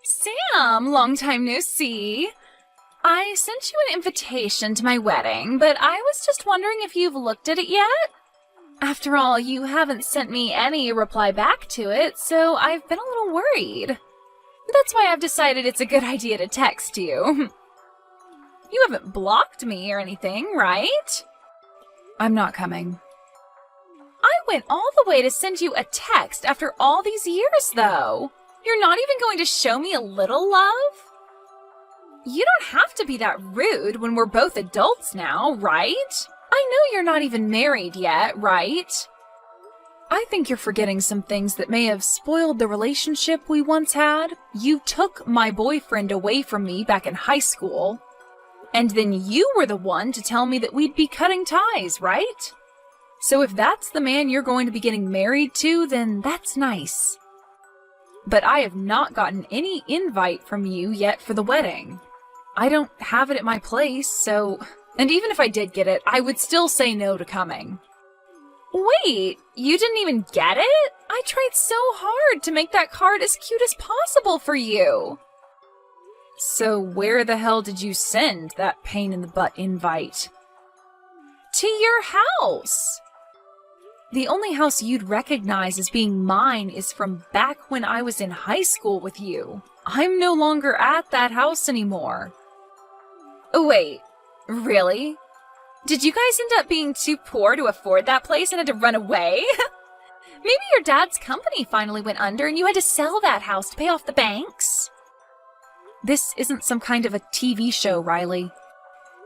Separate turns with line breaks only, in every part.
Sam, long time no see. I sent you an invitation to my wedding, but I was just wondering if you've looked at it yet? After all, you haven't sent me any reply back to it, so I've been a little worried. That's why I've decided it's a good idea to text you. You haven't blocked me or anything, right? I'm not coming. I went all the way to send you a text after all these years, though. You're not even going to show me a little love? You don't have to be that rude when we're both adults now, right? I know you're not even married yet, right? I think you're forgetting some things that may have spoiled the relationship we once had. You took my boyfriend away from me back in high school, and then you were the one to tell me that we'd be cutting ties, right? So if that's the man you're going to be getting married to, then that's nice. But I have not gotten any invite from you yet for the wedding. I don't have it at my place, so... And even if I did get it, I would still say no to coming. Wait, you didn't even get it? I tried so hard to make that card as cute as possible for you. So where the hell did you send that pain-in-the-butt invite? To your house. The only house you'd recognize as being mine is from back when I was in high school with you. I'm no longer at that house anymore. Wait, really? Did you guys end up being too poor to afford that place and had to run away? Maybe your dad's company finally went under and you had to sell that house to pay off the banks? This isn't some kind of a TV show, Riley.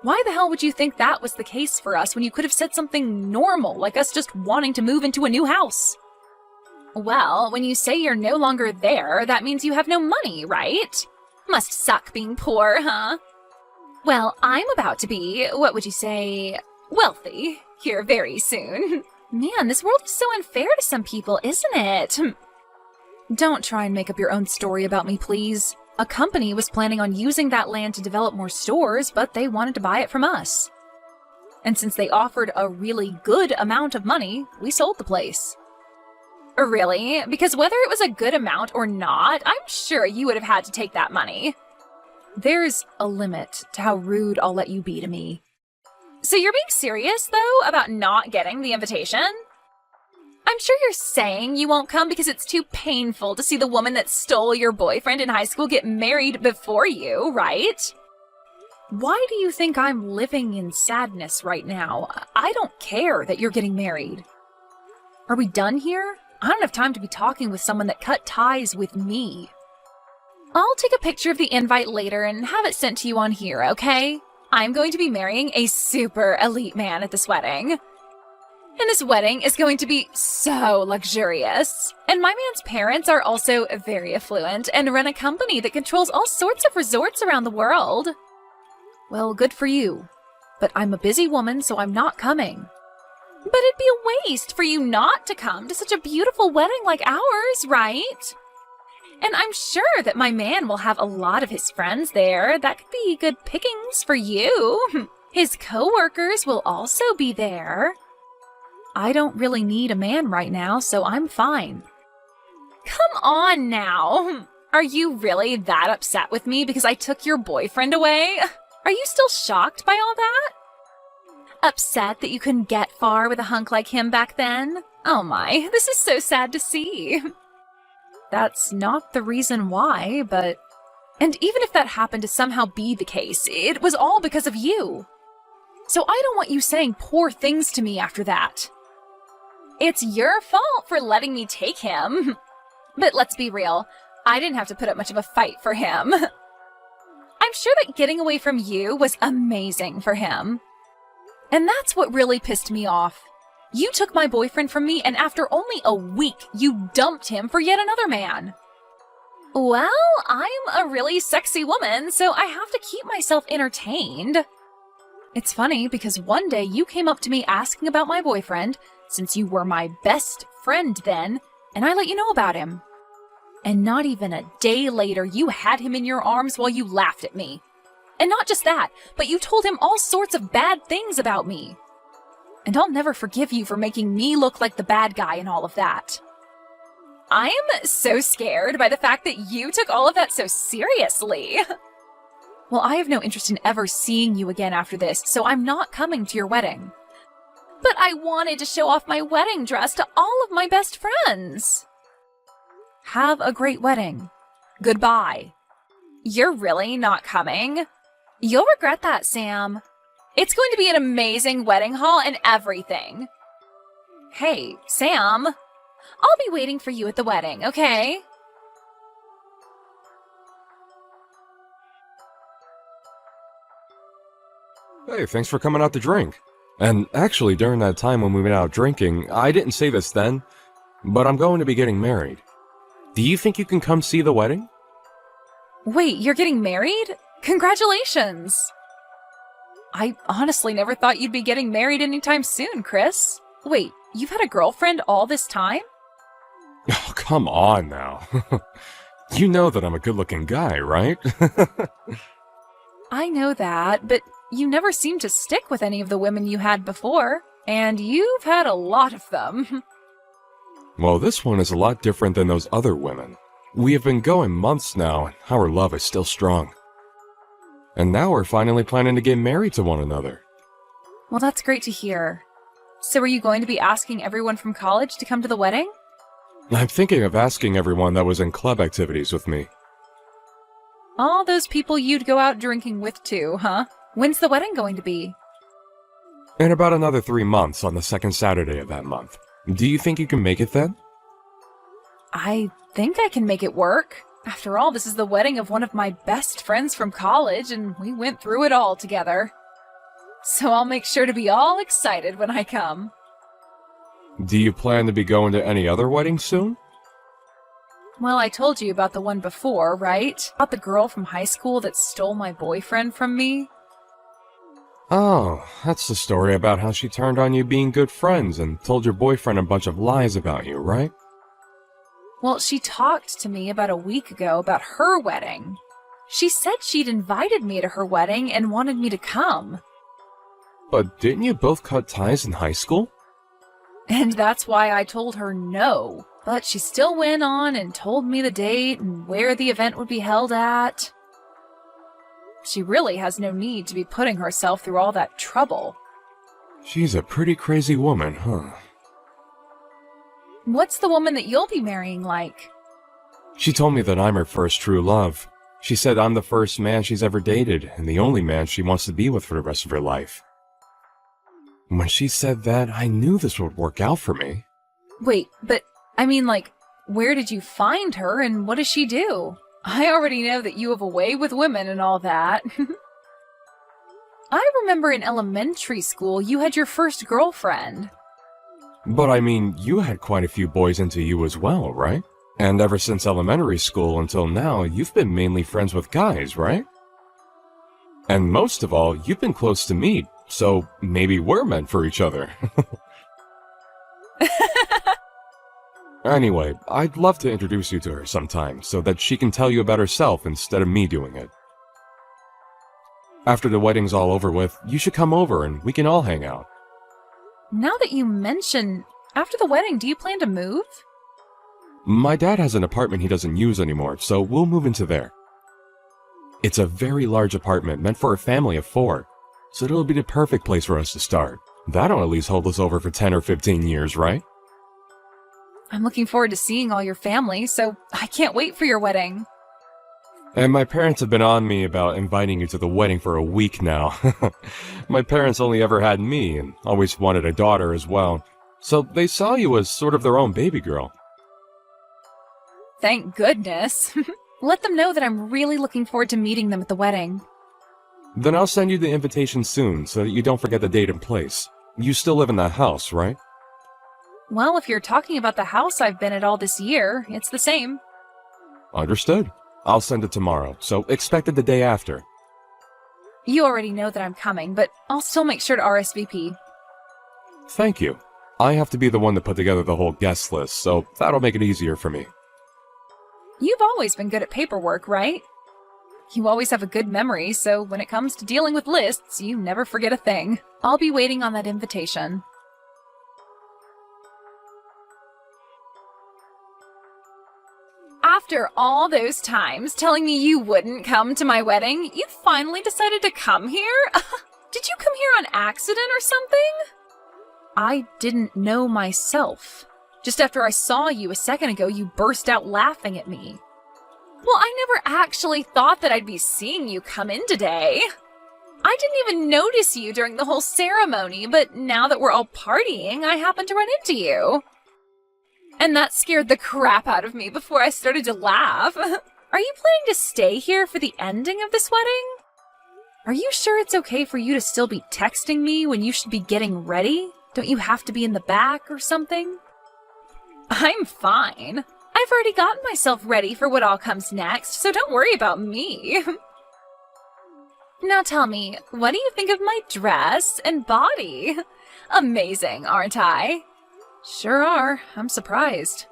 Why the hell would you think that was the case for us when you could have said something normal, like us just wanting to move into a new house? Well, when you say you're no longer there, that means you have no money, right? Must suck being poor, huh? Well, I'm about to be, what would you say, wealthy here very soon. Man, this world is so unfair to some people, isn't it? Don't try and make up your own story about me, please. A company was planning on using that land to develop more stores, but they wanted to buy it from us. And since they offered a really good amount of money, we sold the place. Really? Because whether it was a good amount or not, I'm sure you would have had to take that money. There's a limit to how rude I'll let you be to me. So you're being serious, though, about not getting the invitation? I'm sure you're saying you won't come because it's too painful to see the woman that stole your boyfriend in high school get married before you, right? Why do you think I'm living in sadness right now? I don't care that you're getting married. Are we done here? I don't have time to be talking with someone that cut ties with me. I'll take a picture of the invite later and have it sent to you on here, okay? I'm going to be marrying a super elite man at this wedding. And this wedding is going to be so luxurious. And my man's parents are also very affluent and run a company that controls all sorts of resorts around the world. Well, good for you. But I'm a busy woman, so I'm not coming. But it'd be a waste for you not to come to such a beautiful wedding like ours, right? And I'm sure that my man will have a lot of his friends there. That could be good pickings for you. His co-workers will also be there. I don't really need a man right now, so I'm fine. Come on now. Are you really that upset with me because I took your boyfriend away? Are you still shocked by all that? Upset that you couldn't get far with a hunk like him back then? Oh my, this is so sad to see. That's not the reason why, but... And even if that happened to somehow be the case, it was all because of you. So I don't want you saying poor things to me after that. It's your fault for letting me take him. But let's be real, I didn't have to put up much of a fight for him. I'm sure that getting away from you was amazing for him. And that's what really pissed me off. You took my boyfriend from me, and after only a week, you dumped him for yet another man. Well, I'm a really sexy woman, so I have to keep myself entertained. It's funny, because one day you came up to me asking about my boyfriend, since you were my best friend then, and I let you know about him. And not even a day later, you had him in your arms while you laughed at me. And not just that, but you told him all sorts of bad things about me. And I'll never forgive you for making me look like the bad guy in all of that. I'm so scared by the fact that you took all of that so seriously. Well, I have no interest in ever seeing you again after this, so I'm not coming to your wedding. But I wanted to show off my wedding dress to all of my best friends. Have a great wedding. Goodbye. You're really not coming? You'll regret that, Sam. It's going to be an amazing wedding hall and everything. Hey, Sam. I'll be waiting for you at the wedding, okay?
Hey, thanks for coming out to drink. And actually, during that time when we went out drinking, I didn't say this then, but I'm going to be getting married. Do you think you can come see the wedding?
Wait, you're getting married? Congratulations! I honestly never thought you'd be getting married anytime soon, Chris. Wait, you've had a girlfriend all this time?
Oh, come on now. You know that I'm a good-looking guy, right?
I know that, but you never seemed to stick with any of the women you had before, and you've had a lot of them.
Well, this one is a lot different than those other women. We have been going months now, and our love is still strong. And now we're finally planning to get married to one another.
Well, that's great to hear. So are you going to be asking everyone from college to come to the wedding?
I'm thinking of asking everyone that was in club activities with me.
All those people you'd go out drinking with too, huh? When's the wedding going to be?
In about another 3 months on the second Saturday of that month. Do you think you can make it then?
I think I can make it work. After all, this is the wedding of one of my best friends from college, and we went through it all together. So I'll make sure to be all excited when I come.
Do you plan to be going to any other weddings soon?
Well, I told you about the one before, right? About the girl from high school that stole my boyfriend from me?
Oh, that's the story about how she turned on you being good friends and told your boyfriend a bunch of lies about you, right?
Well, she talked to me about a week ago about her wedding. She said she'd invited me to her wedding and wanted me to come.
But didn't you both cut ties in high school?
And that's why I told her no. But she still went on and told me the date and where the event would be held at. She really has no need to be putting herself through all that trouble.
She's a pretty crazy woman, huh?
What's the woman that you'll be marrying like?
She told me that I'm her first true love. She said I'm the first man she's ever dated and the only man she wants to be with for the rest of her life. When she said that, I knew this would work out for me.
Wait, but I mean, like, where did you find her and what does she do? I already know that you have a way with women and all that. I remember in elementary school you had your first girlfriend.
But I mean, you had quite a few boys into you as well, right? And ever since elementary school until now, you've been mainly friends with guys, right? And most of all, you've been close to me, so maybe we're meant for each other. Anyway, I'd love to introduce you to her sometime so that she can tell you about herself instead of me doing it. After the wedding's all over with, you should come over and we can all hang out.
Now that you mention, after the wedding, do you plan to move?
My dad has an apartment he doesn't use anymore, so we'll move into there. It's a very large apartment meant for a family of 4, so it'll be the perfect place for us to start. That'll at least hold us over for 10 or 15 years, right?
I'm looking forward to seeing all your family, so I can't wait for your wedding.
And my parents have been on me about inviting you to the wedding for a week now. My parents only ever had me and always wanted a daughter as well, so they saw you as sort of their own baby girl.
Thank goodness. Let them know that I'm really looking forward to meeting them at the wedding.
Then I'll send you the invitation soon so that you don't forget the date and place. You still live in that house, right?
Well, if you're talking about the house I've been at all this year, it's the same.
Understood. I'll send it tomorrow, so expect it the day after.
You already know that I'm coming, but I'll still make sure to RSVP.
Thank you. I have to be the one to put together the whole guest list, so that'll make it easier for me.
You've always been good at paperwork, right? You always have a good memory, so when it comes to dealing with lists, you never forget a thing. I'll be waiting on that invitation. After all those times telling me you wouldn't come to my wedding, you finally decided to come here? Did you come here on accident or something? I didn't know myself. Just after I saw you a second ago, you burst out laughing at me. Well, I never actually thought that I'd be seeing you come in today. I didn't even notice you during the whole ceremony, but now that we're all partying, I happened to run into you. And that scared the crap out of me before I started to laugh. Are you planning to stay here for the ending of this wedding? Are you sure it's okay for you to still be texting me when you should be getting ready? Don't you have to be in the back or something? I'm fine. I've already gotten myself ready for what all comes next, so don't worry about me. Now tell me, what do you think of my dress and body? Amazing, aren't I? Sure are. I'm surprised.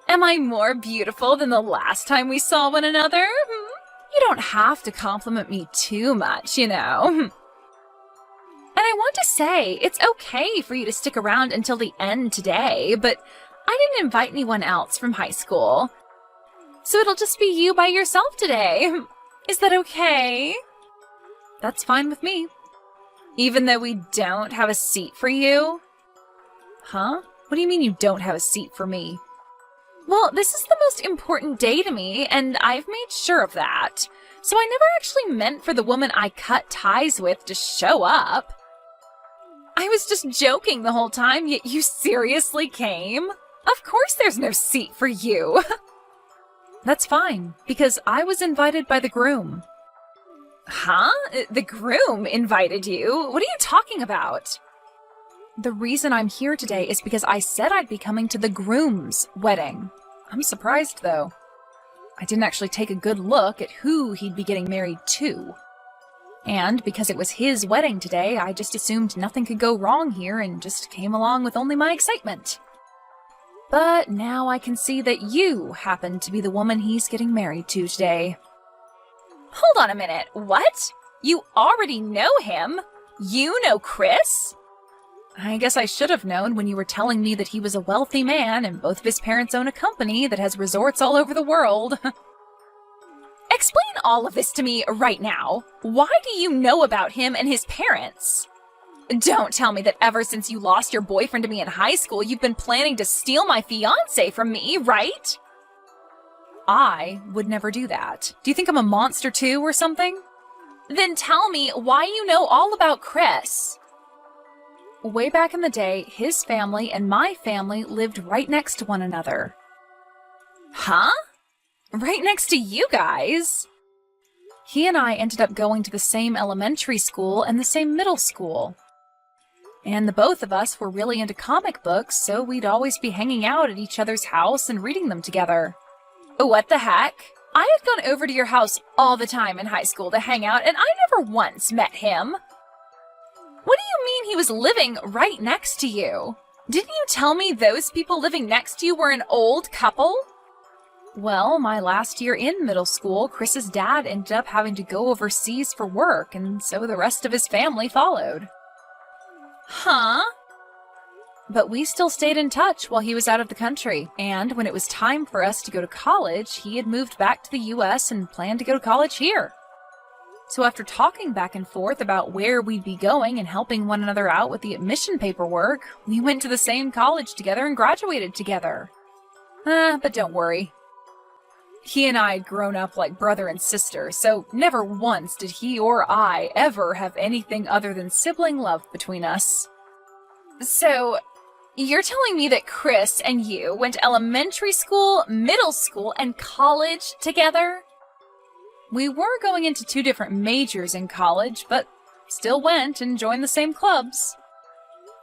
Am I more beautiful than the last time we saw one another? You don't have to compliment me too much, you know. And I want to say, it's okay for you to stick around until the end today, but I didn't invite anyone else from high school. So it'll just be you by yourself today. Is that okay? That's fine with me. Even though we don't have a seat for you? Huh? What do you mean you don't have a seat for me? Well, this is the most important day to me, and I've made sure of that. So I never actually meant for the woman I cut ties with to show up. I was just joking the whole time, yet you seriously came? Of course there's no seat for you. That's fine, because I was invited by the groom. Huh? The groom invited you? What are you talking about? The reason I'm here today is because I said I'd be coming to the groom's wedding. I'm surprised, though. I didn't actually take a good look at who he'd be getting married to. And because it was his wedding today, I just assumed nothing could go wrong here and just came along with only my excitement. But now I can see that you happen to be the woman he's getting married to today. Hold on a minute, what? You already know him? You know Chris? I guess I should have known when you were telling me that he was a wealthy man and both of his parents own a company that has resorts all over the world. Explain all of this to me right now. Why do you know about him and his parents? Don't tell me that ever since you lost your boyfriend to me in high school, you've been planning to steal my fiancé from me, right? I would never do that. Do you think I'm a monster too or something? Then tell me why you know all about Chris. Way back in the day, his family and my family lived right next to one another. Huh? Right next to you guys? He and I ended up going to the same elementary school and the same middle school. And the both of us were really into comic books, so we'd always be hanging out at each other's house and reading them together. What the heck? I had gone over to your house all the time in high school to hang out, and I never once met him. What do you mean he was living right next to you? Didn't you tell me those people living next to you were an old couple? Well, my last year in middle school, Chris's dad ended up having to go overseas for work, and so the rest of his family followed. Huh? But we still stayed in touch while he was out of the country, and when it was time for us to go to college, he had moved back to the US and planned to go to college here. So after talking back and forth about where we'd be going and helping one another out with the admission paperwork, we went to the same college together and graduated together. But don't worry. He and I had grown up like brother and sister, so never once did he or I ever have anything other than sibling love between us. So, you're telling me that Chris and you went to elementary school, middle school, and college together? We were going into 2 different majors in college, but still went and joined the same clubs.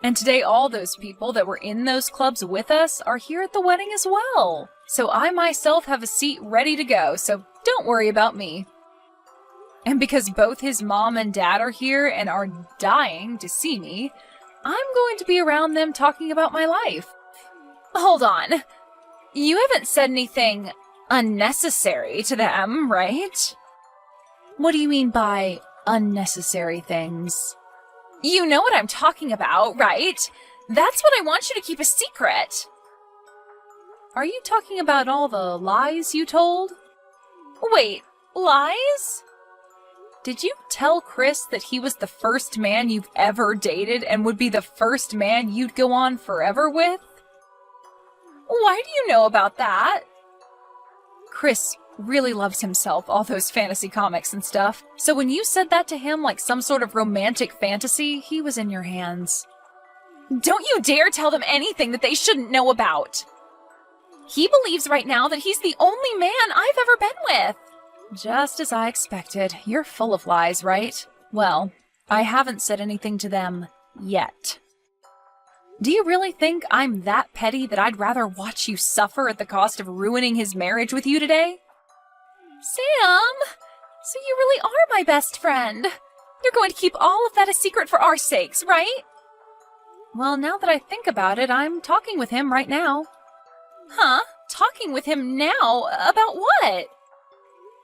And today all those people that were in those clubs with us are here at the wedding as well. So I myself have a seat ready to go, so don't worry about me. And because both his mom and dad are here and are dying to see me, I'm going to be around them talking about my life. Hold on. You haven't said anything unnecessary to them, right? What do you mean by unnecessary things? You know what I'm talking about, right? That's what I want you to keep a secret. Are you talking about all the lies you told? Wait, lies? Did you tell Chris that he was the first man you've ever dated and would be the first man you'd go on forever with? Why do you know about that? Chris really loves himself, all those fantasy comics and stuff. So when you said that to him like some sort of romantic fantasy, he was in your hands. Don't you dare tell them anything that they shouldn't know about. He believes right now that he's the only man I've ever been with. Just as I expected. You're full of lies, right? Well, I haven't said anything to them yet. Do you really think I'm that petty that I'd rather watch you suffer at the cost of ruining his marriage with you today? Sam! So you really are my best friend. You're going to keep all of that a secret for our sakes, right? Well, now that I think about it, I'm talking with him right now. Huh? Talking with him now? About what?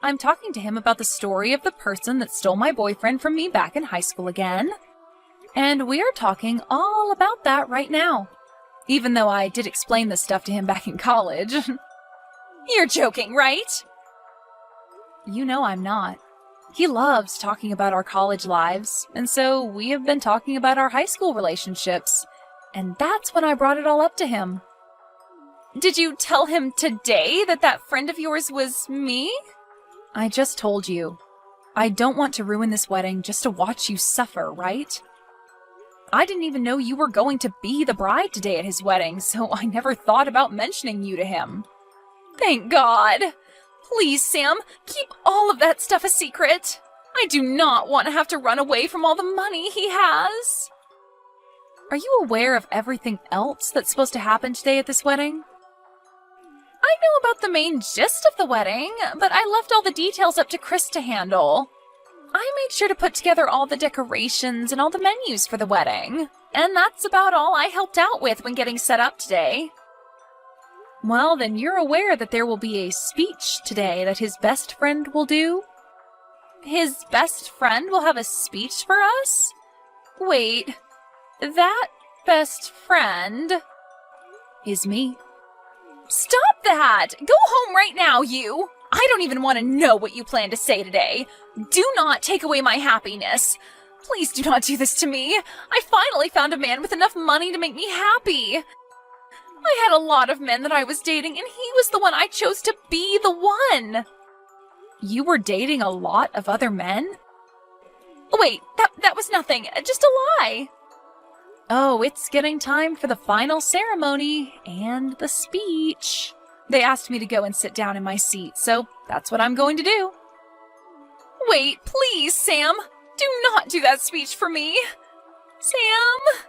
I'm talking to him about the story of the person that stole my boyfriend from me back in high school again. And we are talking all about that right now. Even though I did explain this stuff to him back in college. You're joking, right? You know I'm not. He loves talking about our college lives, and so we have been talking about our high school relationships. And that's when I brought it all up to him. Did you tell him today that that friend of yours was me? I just told you. I don't want to ruin this wedding just to watch you suffer, right? I didn't even know you were going to be the bride today at his wedding, so I never thought about mentioning you to him. Thank God. Please, Sam, keep all of that stuff a secret. I do not want to have to run away from all the money he has. Are you aware of everything else that's supposed to happen today at this wedding? I know about the main gist of the wedding, but I left all the details up to Chris to handle. I made sure to put together all the decorations and all the menus for the wedding, and that's about all I helped out with when getting set up today. Well, then you're aware that there will be a speech today that his best friend will do? His best friend will have a speech for us? Wait, that best friend is me. Stop that! Go home right now, you! I don't even want to know what you plan to say today. Do not take away my happiness. Please do not do this to me. I finally found a man with enough money to make me happy. I had a lot of men that I was dating, and he was the one I chose to be the one. You were dating a lot of other men? Wait, that was nothing. Just a lie. Oh, it's getting time for the final ceremony and the speech. They asked me to go and sit down in my seat, so that's what I'm going to do. Wait, please, Sam. Do not do that speech for me. Sam?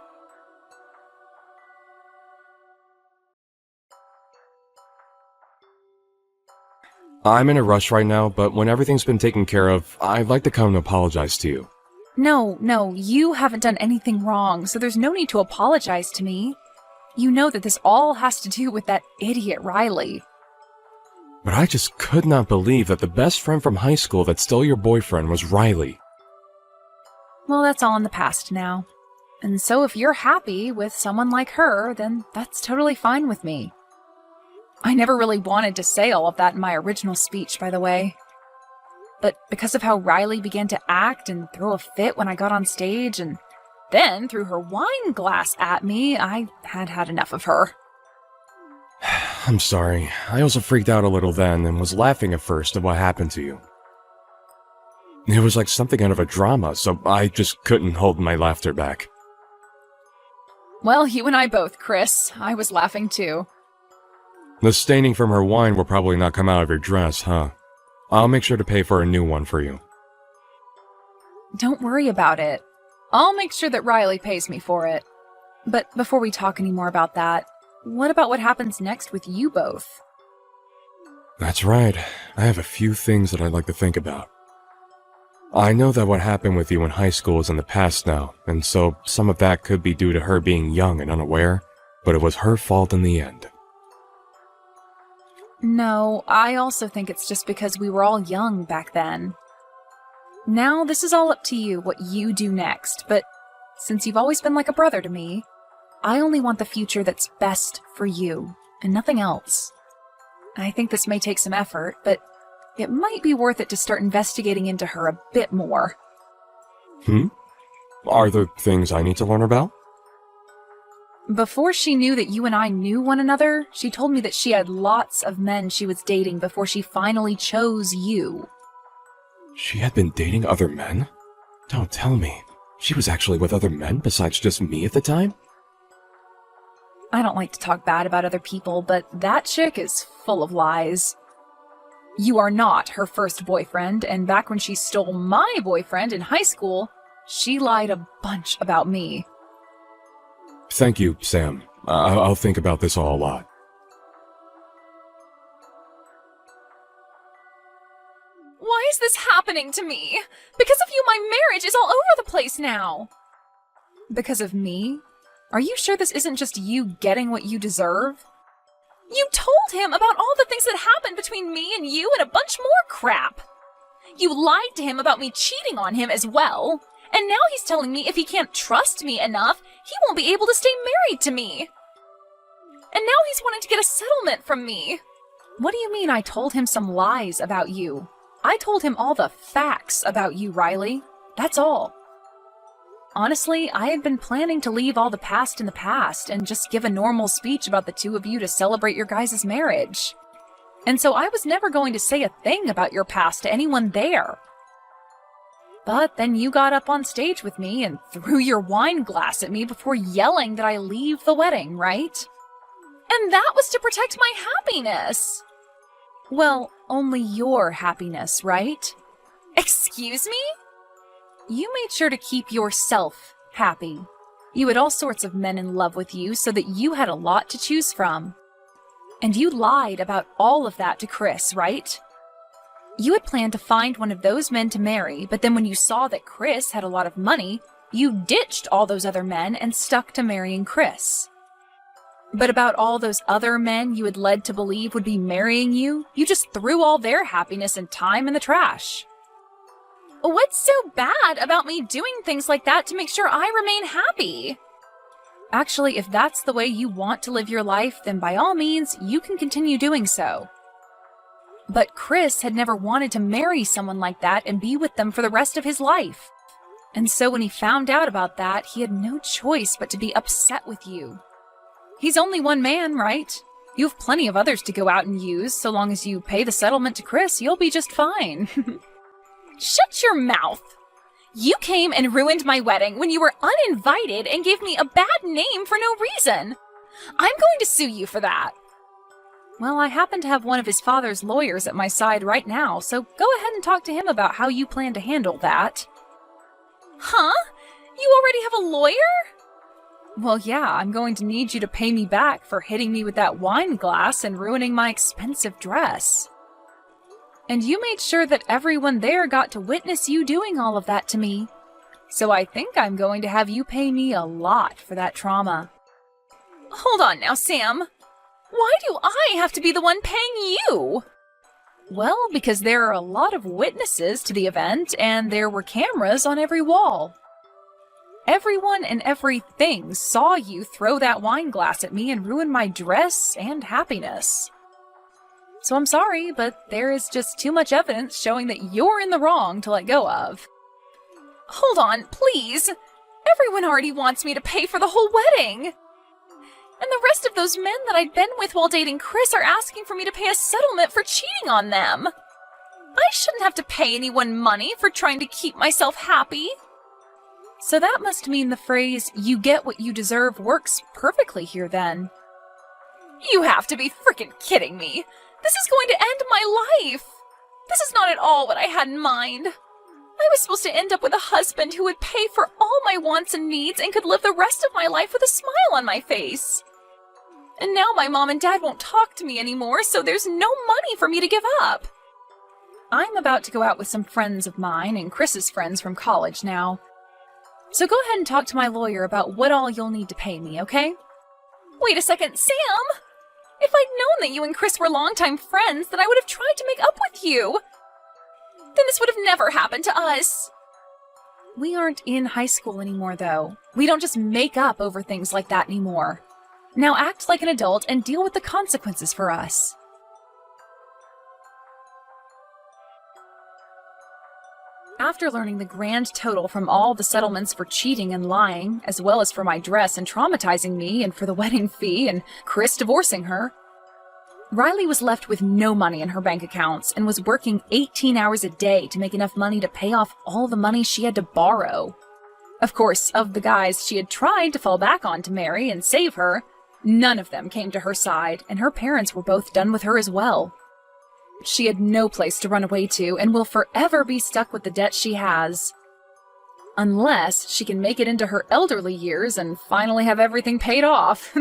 I'm in a rush right now, but when everything's been taken care of, I'd like to come and apologize to you.
No, you haven't done anything wrong, so there's no need to apologize to me. You know that this all has to do with that idiot Riley.
But I just could not believe that the best friend from high school that stole your boyfriend was Riley.
Well, that's all in the past now. And so if you're happy with someone like her, then that's totally fine with me. I never really wanted to say all of that in my original speech, by the way. But because of how Riley began to act and throw a fit when I got on stage, and then threw her wine glass at me, I had enough of her.
I'm sorry. I also freaked out a little then and was laughing at first at what happened to you. It was like something out of a drama, so I just couldn't hold my laughter back.
Well, you and I both, Chris. I was laughing too.
The staining from her wine will probably not come out of your dress, huh? I'll make sure to pay for a new one for you.
Don't worry about it. I'll make sure that Riley pays me for it. But before we talk any more about that, what about what happens next with you both?
That's right. I have a few things that I'd like to think about. I know that what happened with you in high school is in the past now, and so some of that could be due to her being young and unaware, but it was her fault in the end.
No, I also think it's just because we were all young back then. Now, this is all up to you, what you do next, but since you've always been like a brother to me, I only want the future that's best for you, and nothing else. I think this may take some effort, but it might be worth it to start investigating into her a bit more.
Are there things I need to learn about?
Before she knew that you and I knew one another, she told me that she had lots of men she was dating before she finally chose you.
She had been dating other men? Don't tell me. She was actually with other men besides just me at the time?
I don't like to talk bad about other people, but that chick is full of lies. You are not her first boyfriend, and back when she stole my boyfriend in high school, she lied a bunch about me.
Thank you, Sam. I'll think about this all a lot.
Why is this happening to me? Because of you, my marriage is all over the place now. Because of me? Are you sure this isn't just you getting what you deserve? You told him about all the things that happened between me and you and a bunch more crap. You lied to him about me cheating on him as well. And now he's telling me if he can't trust me enough, he won't be able to stay married to me. And now he's wanting to get a settlement from me. What do you mean I told him some lies about you? I told him all the facts about you, Riley. That's all. Honestly, I had been planning to leave all the past in the past and just give a normal speech about the two of you to celebrate your guys' marriage. And so I was never going to say a thing about your past to anyone there. But then you got up on stage with me and threw your wine glass at me before yelling that I leave the wedding, right? And that was to protect my happiness. Well, only your happiness, right? Excuse me? You made sure to keep yourself happy. You had all sorts of men in love with you so that you had a lot to choose from. And you lied about all of that to Chris, right? You had planned to find one of those men to marry, but then when you saw that Chris had a lot of money, you ditched all those other men and stuck to marrying Chris. But about all those other men you had led to believe would be marrying you, you just threw all their happiness and time in the trash. What's so bad about me doing things like that to make sure I remain happy? Actually, if that's the way you want to live your life, then by all means, you can continue doing so. But Chris had never wanted to marry someone like that and be with them for the rest of his life. And so when he found out about that, he had no choice but to be upset with you. He's only one man, right? You have plenty of others to go out and use. So long as you pay the settlement to Chris, you'll be just fine. Shut your mouth! You came and ruined my wedding when you were uninvited and gave me a bad name for no reason. I'm going to sue you for that. Well, I happen to have one of his father's lawyers at my side right now, so go ahead and talk to him about how you plan to handle that. Huh? You already have a lawyer? Well, yeah, I'm going to need you to pay me back for hitting me with that wine glass and ruining my expensive dress. And you made sure that everyone there got to witness you doing all of that to me. So I think I'm going to have you pay me a lot for that trauma. Hold on now, Sam. Why do I have to be the one paying you? Well, because there are a lot of witnesses to the event, and there were cameras on every wall. Everyone and everything saw you throw that wine glass at me and ruin my dress and happiness. So I'm sorry, but there is just too much evidence showing that you're in the wrong to let go of. Hold on, please. Everyone already wants me to pay for the whole wedding. And the rest of those men that I'd been with while dating Chris are asking for me to pay a settlement for cheating on them. I shouldn't have to pay anyone money for trying to keep myself happy. So that must mean the phrase, "you get what you deserve," works perfectly here then. You have to be frickin' kidding me. This is going to end my life. This is not at all what I had in mind. I was supposed to end up with a husband who would pay for all my wants and needs and could live the rest of my life with a smile on my face. And now my mom and dad won't talk to me anymore, so there's no money for me to give up. I'm about to go out with some friends of mine and Chris's friends from college now. So go ahead and talk to my lawyer about what all you'll need to pay me, okay? Wait a second, Sam! If I'd known that you and Chris were longtime friends, then I would have tried to make up with you. Then this would have never happened to us. We aren't in high school anymore, though. We don't just make up over things like that anymore. Now act like an adult and deal with the consequences for us. After learning the grand total from all the settlements for cheating and lying, as well as for my dress and traumatizing me and for the wedding fee and Chris divorcing her, Riley was left with no money in her bank accounts and was working 18 hours a day to make enough money to pay off all the money she had to borrow. Of course, of the guys she had tried to fall back on to marry and save her, none of them came to her side, and her parents were both done with her as well. She had no place to run away to and will forever be stuck with the debt she has. Unless she can make it into her elderly years and finally have everything paid off.